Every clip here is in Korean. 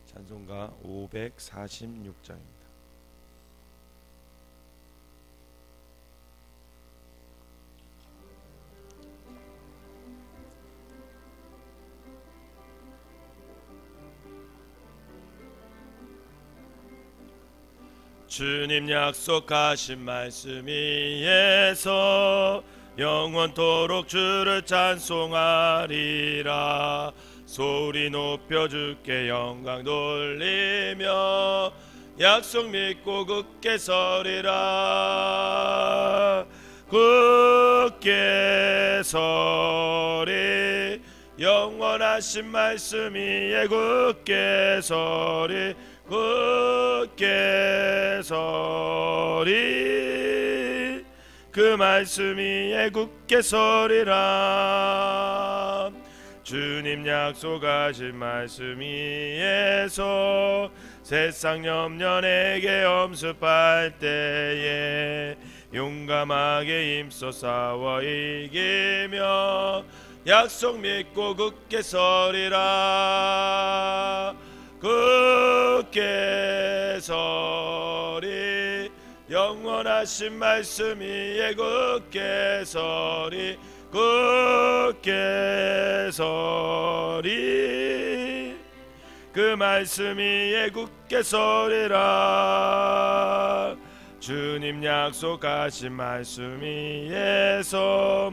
찬송가 546장입니다. 주님 약속하신 말씀 위에서 영원토록 주를 찬송하리라. 소리 높여 주께 영광 돌리며 약속 믿고 굳게 서리라. 굳게 서리 영원하신 말씀 위에 굳게 서리. 굳게 서리 그 말씀 위에 굳게 서리라. 주님 약속하신 말씀 위에서 세상 염려 내게 엄습할 때에 용감하게 힘써 싸워 이기며 약속 믿고 굳게 서리라. 굳게 서리 영원하신 말씀 위에 굳게 서리. 굳게 서리 그 말씀 위에 굳게 서리라. 주님 약속하신 말씀 위에서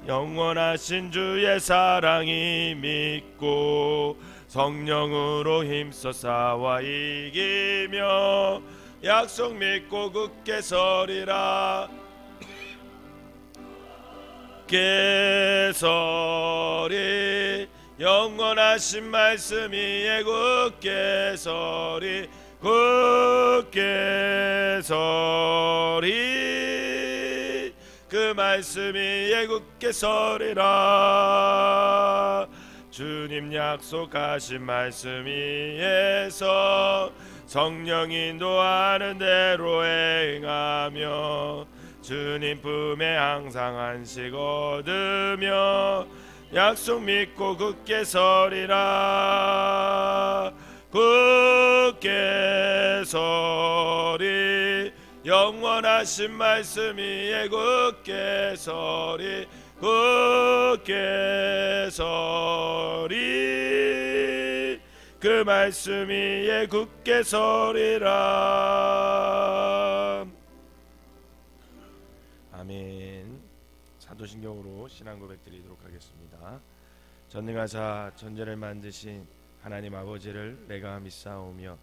영원하신 주의 사랑이 믿고 성령으로 힘써 싸워 이기며 약속 믿고 굳게 서리라. 굳게 서리 영원하신 말씀 위에 굳게 서리. 굳게 서리 그 말씀 위에 굳게 서리라. 주님 약속하신 말씀 위에서 성령 인도하는 대로 행하며 주님 품에 항상 안식 얻으며 약속 믿고 굳게 서리라. 굳게 서리 영원하신 말씀 위에 굳게 서리. 굳게 서리 그 말씀 위에 굳게 서리라. 아멘. 사도신경으로 신앙 고백 드리도록 하겠습니다. 전능하사 전제를 만드신 하나님 아버지를 내가 믿사오며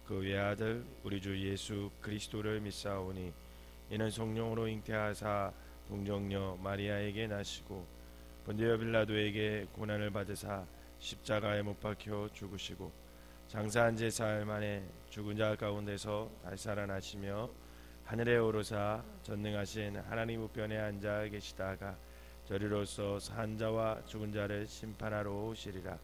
그 외아들 우리 주 예수 그리스도를 믿사오니 이는 성령으로 잉태하사 동정녀 마리아에게 나시고 본디오 빌라도에게 고난을 받으사 십자가에 못 박혀 죽으시고 장사한 지 사흘 만에 죽은 자 가운데서 다시 살아나시며 하늘에 오르사 전능하신 하나님 우편에 앉아 계시다가 저리로서 산 자와 죽은 자를 심판하러 오시리라.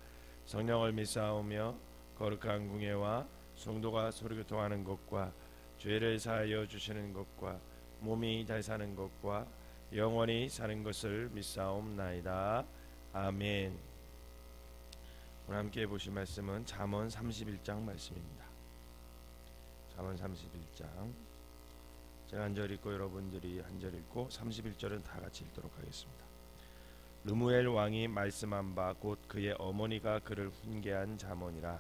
성령을 믿사오며 거룩한 궁예와 성도가 소리교통하는 것과 죄를 사하여 주시는 것과 몸이 다시 사는 것과 영원히 사는 것을 믿사옵나이다. 아멘. 오늘 함께 보실 말씀은 잠언 31장 말씀입니다. 잠언 31장 제가 한 절 읽고 여러분들이 한 절 읽고 31절은 다 같이 읽도록 하겠습니다. 르무엘 왕이 말씀한 바 곧 그의 어머니가 그를 훈계한 잠언이라.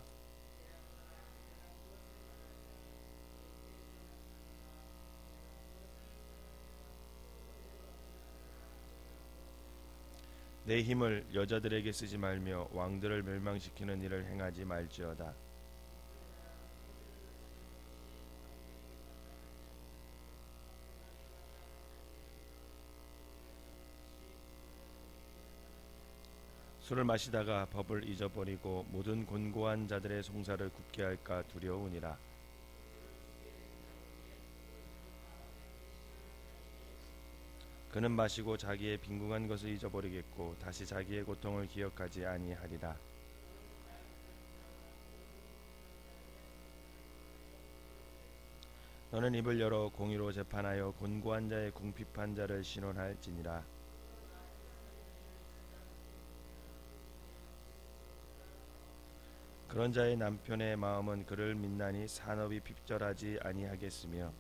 내 힘을 여자들에게 쓰지 말며 왕들을 멸망시키는 일을 행하지 말지어다. 술을 마시다가 법을 잊어버리고 모든 곤고한 자들의 송사를 굽게 할까 두려우니라. 그는 마시고 자기의 빈궁한 것을 잊어버리겠고 다시 자기의 고통을 기억하지 아니하리라. 너는 입을 열어 공의로 재판하여 곤고한 자의 궁핍한 자를 신원할지니라. 그런 자의 남편의 마음은 그를 믿나니 산업이 핍절하지 아니하겠으며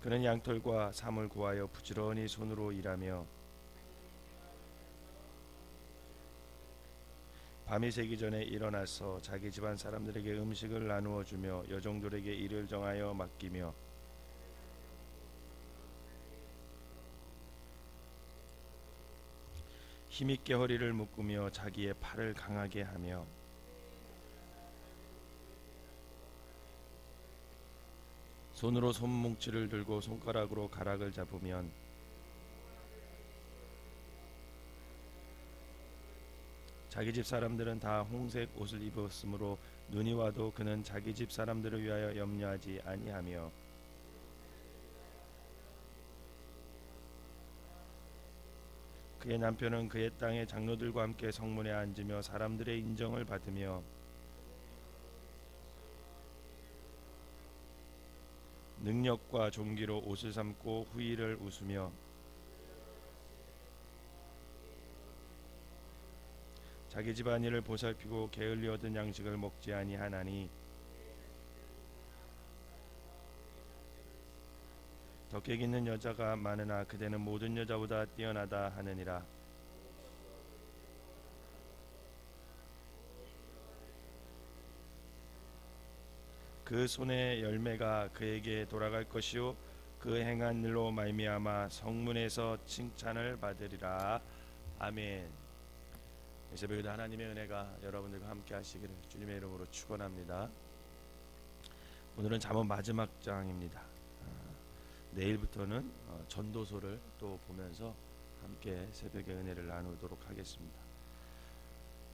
그는 양털과 삼을 구하여 부지런히 손으로 일하며 밤이 새기 전에 일어나서 자기 집안 사람들에게 음식을 나누어 주며 여종들에게 일을 정하여 맡기며 힘있게 허리를 묶으며 자기의 팔을 강하게 하며 손으로 손뭉치를 들고 손가락으로 가락을 잡으면 자기 집 사람들은 다 홍색 옷을 입었으므로 눈이 와도 그는 자기 집 사람들을 위하여 염려하지 아니하며 그의 남편은 그의 땅의 장로들과 함께 성문에 앉으며 사람들의 인정을 받으며 능력과 존귀로 옷을 삼고 후의를 웃으며 자기 집안일을 보살피고 게을리 얻은 양식을 먹지 아니하나니 덕객 있는 여자가 많으나 그대는 모든 여자보다 뛰어나다 하느니라. 그 손의 열매가 그에게 돌아갈 것이요 그 행한 일로 말미암아 성문에서 칭찬을 받으리라. 아멘. 이 새벽에도 하나님의 은혜가 여러분들과 함께 하시기를 주님의 이름으로 축원합니다. 오늘은 잠언 마지막 장입니다. 내일부터는 전도서를 또 보면서 함께 새벽의 은혜를 나누도록 하겠습니다.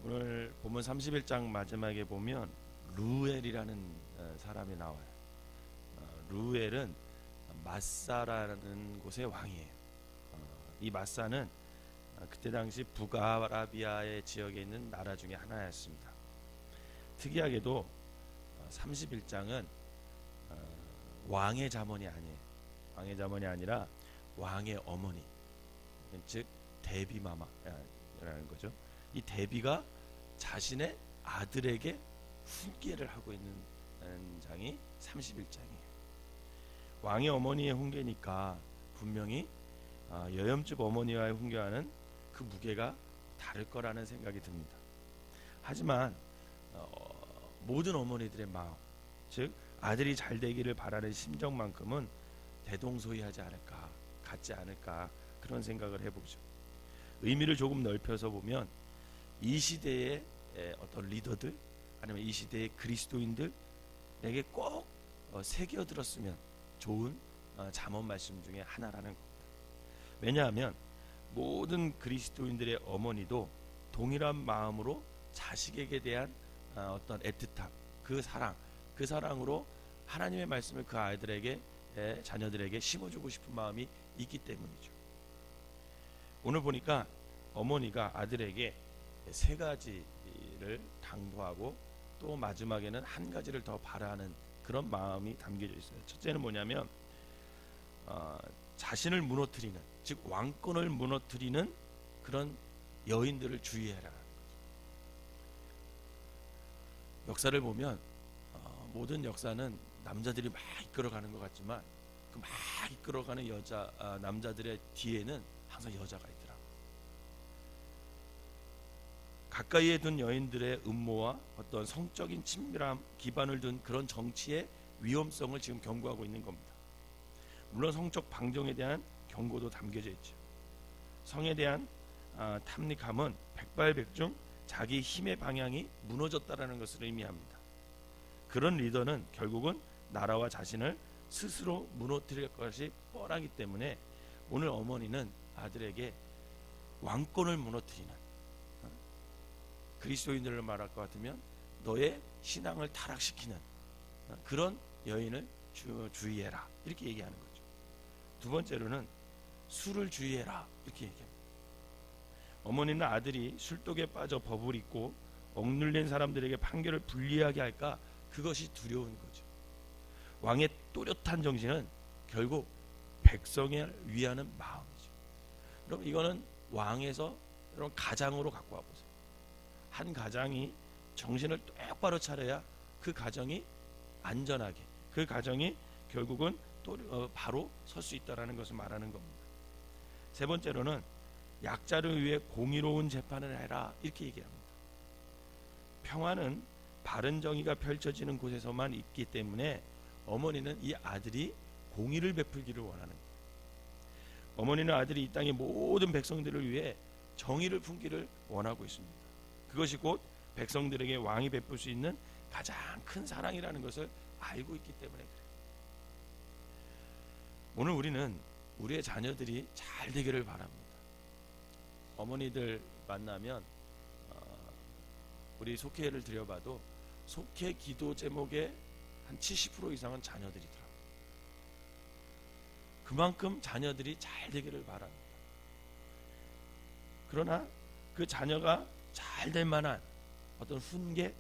오늘 본문 31장 마지막에 보면 루엘이라는 사람이 나와요. 루엘은 마사라는 곳의 왕이에요. 이 마사는 그때 당시 북아라비아의 지역에 있는 나라 중에 하나였습니다. 특이하게도 31장은 왕의 자문이 아니에요. 왕의 자문이 아니라 왕의 어머니, 즉 데비마마라는 거죠. 이 데비가 자신의 아들에게 훈계를 하고 있는 장이 31장이에요. 왕의 어머니의 훈계니까 분명히 여염집 어머니와의 훈계와는 그 무게가 다를 거라는 생각이 듭니다. 하지만 모든 어머니들의 마음, 즉 아들이 잘 되기를 바라는 심정만큼은 대동소이하지 않을까, 같지 않을까, 그런 생각을 해보죠. 의미를 조금 넓혀서 보면 이 시대의 어떤 리더들 아니면 이 시대의 그리스도인들에게 꼭 새겨들었으면 좋은 잠언 말씀 중에 하나라는 겁니다. 왜냐하면 모든 그리스도인들의 어머니도 동일한 마음으로 자식에게 대한 어떤 애틋함, 그 사랑으로 하나님의 말씀을 그 아이들에게, 자녀들에게 심어주고 싶은 마음이 있기 때문이죠. 오늘 보니까 어머니가 아들에게 세 가지를 당부하고 또 마지막에는 한 가지를 더 바라는 그런 마음이 담겨져 있어요. 첫째는 뭐냐면 자신을 무너뜨리는, 즉 왕권을 무너뜨리는 그런 여인들을 주의해라. 역사를 보면 모든 역사는 남자들이 막 이끌어가는 것 같지만 그 막 이끌어가는 남자들의 뒤에는 항상 여자가 있더라. 가까이에 둔 여인들의 음모와 어떤 성적인 친밀함 기반을 둔 그런 정치의 위험성을 지금 경고하고 있는 겁니다. 물론 성적 방종에 대한 경고도 담겨져 있죠. 성에 대한 탐닉함은 백발백중 자기 힘의 방향이 무너졌다라는 것을 의미합니다. 그런 리더는 결국은 나라와 자신을 스스로 무너뜨릴 것이 뻔하기 때문에 오늘 어머니는 아들에게 왕권을 무너뜨리는, 그리스도인들을 말할 것 같으면 너의 신앙을 타락시키는 그런 여인을 주의해라, 이렇게 얘기하는 거죠. 두 번째로는 술을 주의해라, 이렇게 얘기합니다. 어머니는 아들이 술독에 빠져 법을 잊고 억눌린 사람들에게 판결을 불리하게 할까, 그것이 두려운 거죠. 왕의 또렷한 정신은 결국 백성을 위하는 마음이죠. 여러분, 이거는 왕에서 이런 가장으로 갖고 와보세요. 한 가장이 정신을 똑바로 차려야 그 가정이 안전하게, 그 가정이 결국은 또 바로 설 수 있다라는 것을 말하는 겁니다. 세 번째로는 약자를 위해 공의로운 재판을 해라, 이렇게 얘기합니다. 평화는 바른 정의가 펼쳐지는 곳에서만 있기 때문에 어머니는 이 아들이 공의를 베풀기를 원하는 거예요. 어머니는 아들이 이 땅의 모든 백성들을 위해 정의를 품기를 원하고 있습니다. 그것이 곧 백성들에게 왕이 베풀 수 있는 가장 큰 사랑이라는 것을 알고 있기 때문에 그래요. 오늘 우리는 우리의 자녀들이 잘 되기를 바랍니다. 어머니들 만나면 우리 속회를 들여봐도 속회 기도 제목의 한 70% 이상은 자녀들이더라고요. 그만큼 자녀들이 잘 되기를 바랍니다. 그러나 그 자녀가 잘 될 만한 어떤 훈계,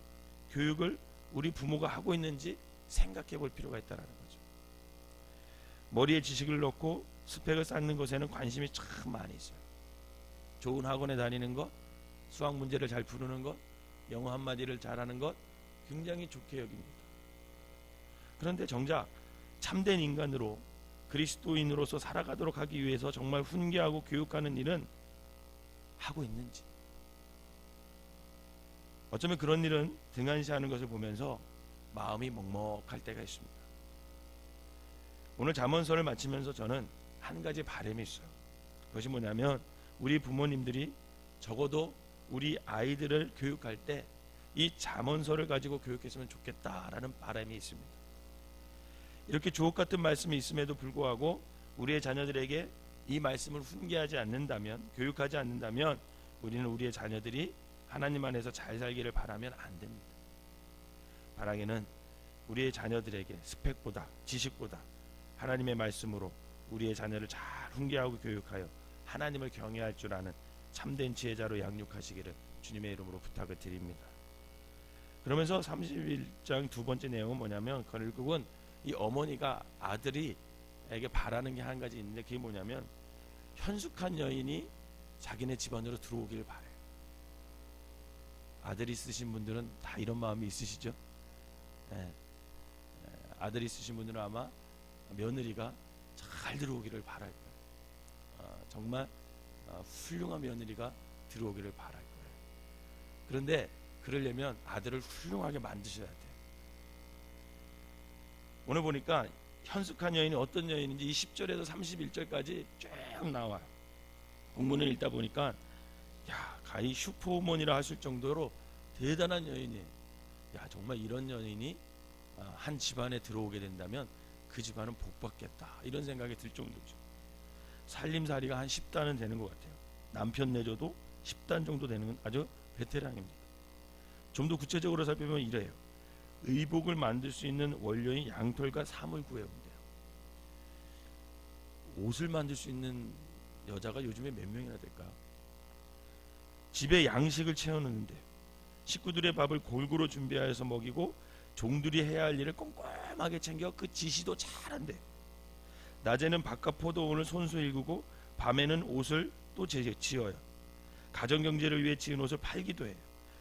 교육을 우리 부모가 하고 있는지 생각해 볼 필요가 있다는 거죠. 머리에 지식을 넣고 스펙을 쌓는 것에는 관심이 참 많이 있어요. 좋은 학원에 다니는 것, 수학 문제를 잘 푸는 것, 영어 한마디를 잘하는 것 굉장히 좋게 여깁니다. 그런데 정작 참된 인간으로 그리스도인으로서 살아가도록 하기 위해서 정말 훈계하고 교육하는 일은 하고 있는지, 어쩌면 그런 일은 등한시하는 것을 보면서 마음이 먹먹할 때가 있습니다. 오늘 잠언서를 마치면서 저는 한 가지 바람이 있어요. 그것이 뭐냐면 우리 부모님들이 적어도 우리 아이들을 교육할 때 이 잠언서를 가지고 교육했으면 좋겠다라는 바람이 있습니다. 이렇게 주옥 같은 말씀이 있음에도 불구하고 우리의 자녀들에게 이 말씀을 훈계하지 않는다면, 교육하지 않는다면 우리는 우리의 자녀들이 하나님 안에서 잘 살기를 바라면 안 됩니다. 바라기는 우리의 자녀들에게 스펙보다, 지식보다 하나님의 말씀으로 우리의 자녀를 잘 훈계하고 교육하여 하나님을 경외할 줄 아는 참된 지혜자로 양육하시기를 주님의 이름으로 부탁을 드립니다. 그러면서 31장 두 번째 내용은 뭐냐면, 결국은 이 어머니가 아들이에게 바라는 게 한 가지 있는데, 그게 뭐냐면 현숙한 여인이 자기네 집안으로 들어오기를 바래요. 아들 있으신 분들은 다 이런 마음이 있으시죠? 아들 있으신 분들은 아마 며느리가 잘 들어오기를 바랄 거예요. 정말 훌륭한 며느리가 들어오기를 바랄 거예요. 그런데 그러려면 아들을 훌륭하게 만드셔야 돼요. 오늘 보니까 현숙한 여인이 어떤 여인인지 20절에서 31절까지 쭉 나와요. 본문을 읽다 보니까 가히 슈퍼우먼이라 하실 정도로 대단한 여인이에요. 정말 이런 여인이 한 집안에 들어오게 된다면 그 집안은 복받겠다, 이런 생각이 들 정도죠. 살림살이가 한 10단은 되는 것 같아요. 남편 내줘도 10단 정도 되는 건 아주 베테랑입니다. 좀 더 구체적으로 살펴보면 이래요. 의복을 만들 수 있는 원료인 양털과 삼을 구해온대요. 옷을 만들 수 있는 여자가 요즘에 몇 명이나 될까요? 집에 양식을 채워놓는데요. 식구들의 밥을 골고루 준비하여서 먹이고 종들이 해야 할 일을 꼼꼼하게 챙겨 그 지시도 잘한대요. 낮에는 바깥 포도원을 손수 일구고 밤에는 옷을 또 지어요. 가정경제를 위해 지은 옷을 팔기도 해요.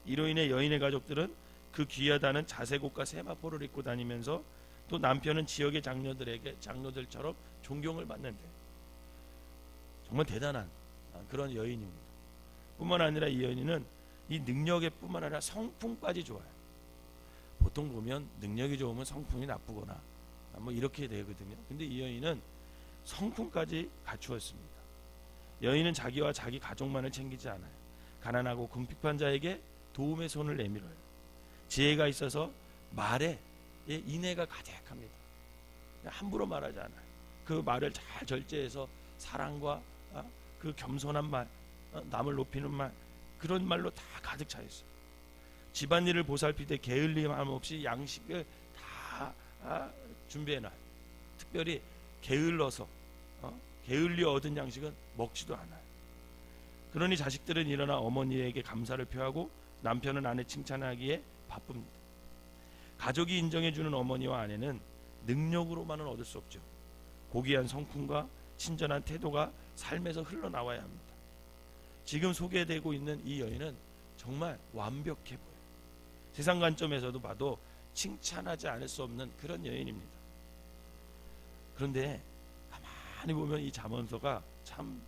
이로 인해 여인의 가족들은 그 귀하다는 자색 옷과 세마포를 입고 다니면서 또 남편은 지역의 장로들처럼 존경을 받는데, 정말 대단한 그런 여인입니다. 뿐만 아니라 이 여인은 이 능력에 뿐만 아니라 성품까지 좋아요. 보통 보면 능력이 좋으면 성품이 나쁘거나 뭐 이렇게 되거든요. 근데 이 여인은 성품까지 갖추었습니다. 여인은 자기와 자기 가족만을 챙기지 않아요. 가난하고 궁핍한 자에게 도움의 손을 내밀어요. 지혜가 있어서 말에 인애가 가득합니다. 함부로 말하지 않아요. 그 말을 잘 절제해서 사랑과 그 겸손한 말, 남을 높이는 말, 그런 말로 다 가득 차 있어요. 집안일을 보살필 때 게을리함 없이 양식을 다 준비해놔요. 특별히 게을러서 게을리 얻은 양식은 먹지도 않아요. 그러니 자식들은 일어나 어머니에게 감사를 표하고 남편은 아내 칭찬하기에 바쁩니다. 가족이 인정해주는 어머니와 아내는 능력으로만은 얻을 수 없죠. 고귀한 성품과 친절한 태도가 삶에서 흘러나와야 합니다. 지금 소개되고 있는 이 여인은 정말 완벽해 보여요. 세상 관점에서도 봐도 칭찬하지 않을 수 없는 그런 여인입니다. 그런데 가만히 보면 이 잠언서가 참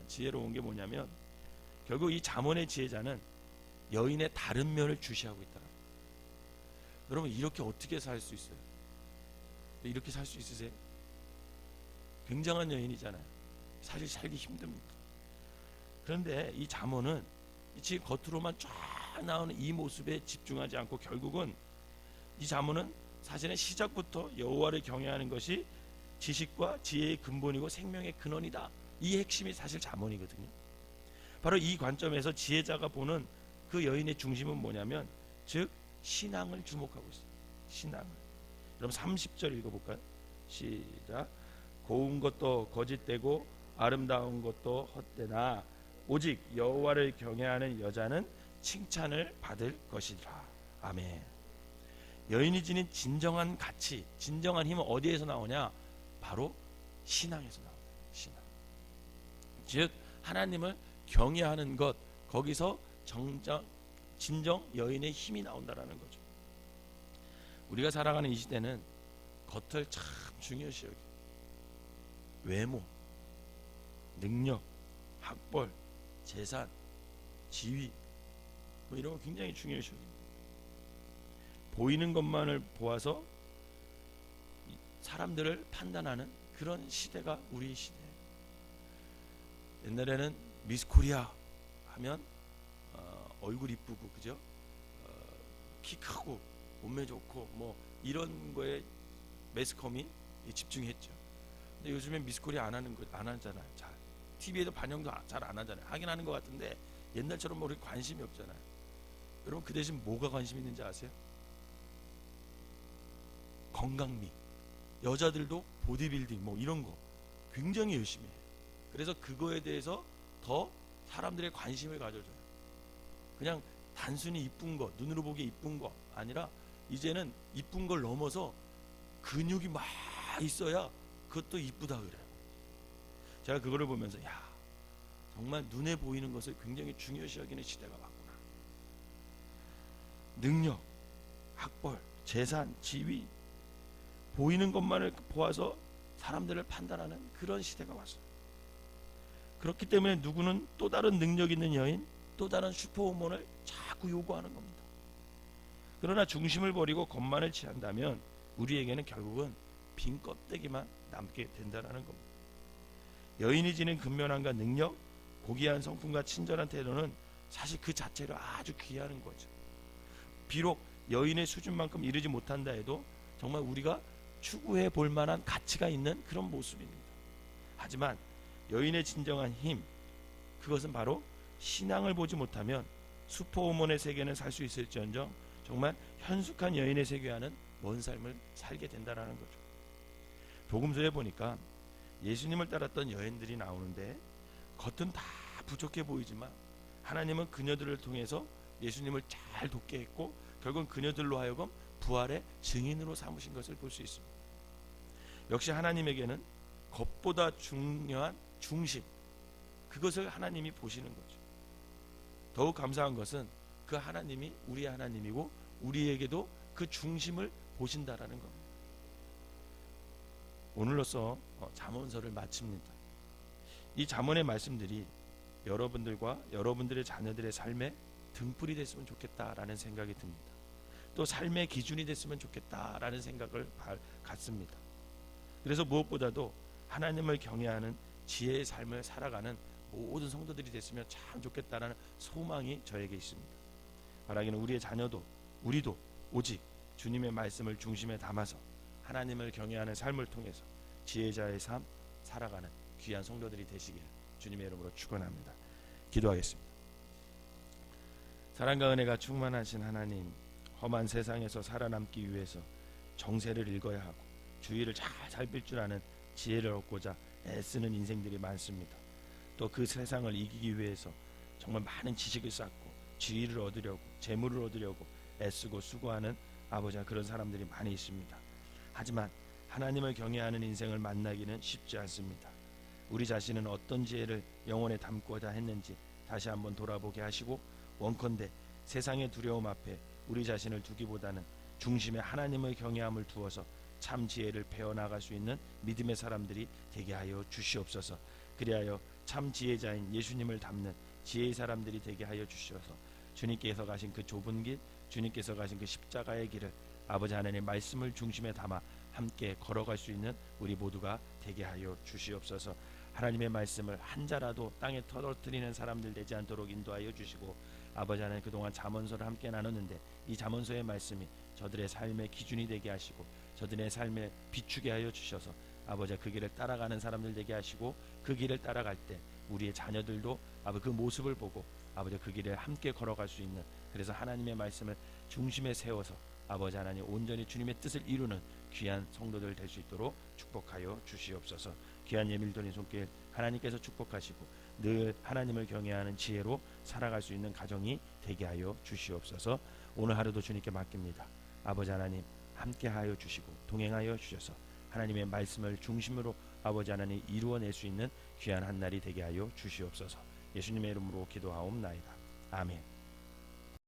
지혜로운 게 뭐냐면, 결국 이 잠언의 지혜자는 여인의 다른 면을 주시하고 있다. 여러분, 이렇게 어떻게 살 수 있어요? 이렇게 살 수 있으세요? 굉장한 여인이잖아요. 사실 살기 힘듭니다. 그런데 이 잠언은 지금 겉으로만 쫙 나오는 이 모습에 집중하지 않고, 결국은 이 잠언은 사실은 시작부터 여호와를 경외하는 것이 지식과 지혜의 근본이고 생명의 근원이다. 이 핵심이 사실 잠언이거든요. 바로 이 관점에서 지혜자가 보는 그 여인의 중심은 뭐냐면, 즉 신앙을 주목하고 있습니다. 신앙을. 그럼 30절 읽어볼까요? 시작. 고운 것도 거짓되고 아름다운 것도 헛되나 오직 여호와를 경외하는 여자는 칭찬을 받을 것이라. 아멘. 여인이 지닌 진정한 가치, 진정한 힘은 어디에서 나오냐? 바로 신앙에서 나옵니다. 신앙. 즉 하나님을 경외하는 것, 거기서 진정 여인의 힘이 나온다라는 거죠. 우리가 살아가는 이 시대는 겉을 참 중요시 여겨요. 외모, 능력, 학벌, 재산, 지위, 뭐 이런 거 굉장히 중요시 여겨요. 보이는 것만을 보아서 사람들을 판단하는 그런 시대가 우리 시대예요. 옛날에는 미스 코리아 하면 얼굴 이쁘고, 그죠? 키 크고 몸매 좋고 뭐 이런 거에 매스컴이 집중했죠. 근데 요즘엔 미스 코리아 안 하잖아요. 잘 TV에도 반영도 잘 안 하잖아요. 하긴 하는 것 같은데 옛날처럼 우리 관심이 없잖아요. 여러분, 그 대신 뭐가 관심 있는지 아세요? 건강미. 여자들도 보디빌딩 뭐 이런 거 굉장히 열심히 해요. 그래서 그거에 대해서 더 사람들의 관심을 가져줘요. 그냥 단순히 이쁜 거, 눈으로 보기 이쁜 거 아니라 이제는 이쁜 걸 넘어서 근육이 막 있어야 그것도 이쁘다 그래요. 제가 그거를 보면서 정말 눈에 보이는 것을 굉장히 중요시 여기는 시대가 왔구나. 능력, 학벌, 재산, 지위, 보이는 것만을 보아서 사람들을 판단하는 그런 시대가 왔어요. 그렇기 때문에 누구는 또 다른 능력 있는 여인, 또 다른 슈퍼우먼을 자꾸 요구하는 겁니다. 그러나 중심을 버리고 것만을 취한다면 우리에게는 결국은 빈 껍데기만 남게 된다는 겁니다. 여인이 지닌 근면함과 능력, 고귀한 성품과 친절한 태도는 사실 그 자체로 아주 귀한 거죠. 비록 여인의 수준만큼 이르지 못한다 해도 정말 우리가 추구해 볼 만한 가치가 있는 그런 모습입니다. 하지만 여인의 진정한 힘, 그것은 바로 신앙을 보지 못하면 슈퍼우먼의 세계는 살 수 있을지언정 정말 현숙한 여인의 세계와는 먼 삶을 살게 된다는 거죠. 복음서에 보니까 예수님을 따랐던 여인들이 나오는데 겉은 다 부족해 보이지만 하나님은 그녀들을 통해서 예수님을 잘 돕게 했고 결국은 그녀들로 하여금 부활의 증인으로 삼으신 것을 볼 수 있습니다. 역시 하나님에게는 겉보다 중요한 중심, 그것을 하나님이 보시는 거죠. 더욱 감사한 것은 그 하나님이 우리의 하나님이고 우리에게도 그 중심을 보신다라는 겁니다. 오늘로써 잠언서를 마칩니다. 이 잠언의 말씀들이 여러분들과 여러분들의 자녀들의 삶에 등불이 됐으면 좋겠다라는 생각이 듭니다. 또 삶의 기준이 됐으면 좋겠다라는 생각을 갖습니다. 그래서 무엇보다도 하나님을 경외하는 지혜의 삶을 살아가는 모든 성도들이 됐으면 참 좋겠다라는 소망이 저에게 있습니다. 바라기는 우리의 자녀도 우리도 오직 주님의 말씀을 중심에 담아서 하나님을 경외하는 삶을 통해서 지혜자의 삶 살아가는 귀한 성도들이 되시기를 주님의 이름으로 축원합니다. 기도하겠습니다. 사랑과 은혜가 충만하신 하나님, 험한 세상에서 살아남기 위해서 정세를 읽어야 하고 주의를 잘 살필 줄 아는 지혜를 얻고자 애쓰는 인생들이 많습니다. 또 그 세상을 이기기 위해서 정말 많은 지식을 쌓고 지위를 얻으려고 재물을 얻으려고 애쓰고 수고하는 아버지와 그런 사람들이 많이 있습니다. 하지만 하나님을 경외하는 인생을 만나기는 쉽지 않습니다. 우리 자신은 어떤 지혜를 영혼에 담고자 했는지 다시 한번 돌아보게 하시고, 원컨대 세상의 두려움 앞에 우리 자신을 두기보다는 중심에 하나님의 경외함을 두어서 참 지혜를 배워나갈 수 있는 믿음의 사람들이 되게 하여 주시옵소서. 그리하여 참 지혜자인 예수님을 닮는 지혜의 사람들이 되게 하여 주시옵소서. 주님께서 가신 그 좁은 길, 주님께서 가신 그 십자가의 길을 아버지 하나님의 말씀을 중심에 담아 함께 걸어갈 수 있는 우리 모두가 되게 하여 주시옵소서. 하나님의 말씀을 한 자라도 땅에 떨어뜨리는 사람들 되지 않도록 인도하여 주시고, 아버지 하나님 그동안 잠언서를 함께 나눴는데 이 잠언서의 말씀이 저들의 삶의 기준이 되게 하시고 저들의 삶에 비추게 하여 주셔서 아버지 그 길을 따라가는 사람들 되게 하시고, 그 길을 따라갈 때 우리의 자녀들도 아버지 그 모습을 보고 아버지 그 길을 함께 걸어갈 수 있는, 그래서 하나님의 말씀을 중심에 세워서 아버지 하나님 온전히 주님의 뜻을 이루는 귀한 성도들 될 수 있도록 축복하여 주시옵소서. 귀한 예밀돈의 손길 하나님께서 축복하시고 늘 하나님을 경외하는 지혜로 살아갈 수 있는 가정이 되게 하여 주시옵소서. 오늘 하루도 주님께 맡깁니다. 아버지 하나님 함께하여 주시고 동행하여 주셔서 하나님의 말씀을 중심으로 아버지 하나님 이루어낼 수 있는 귀한 한 날이 되게 하여 주시옵소서. 예수님의 이름으로 기도하옵나이다. 아멘.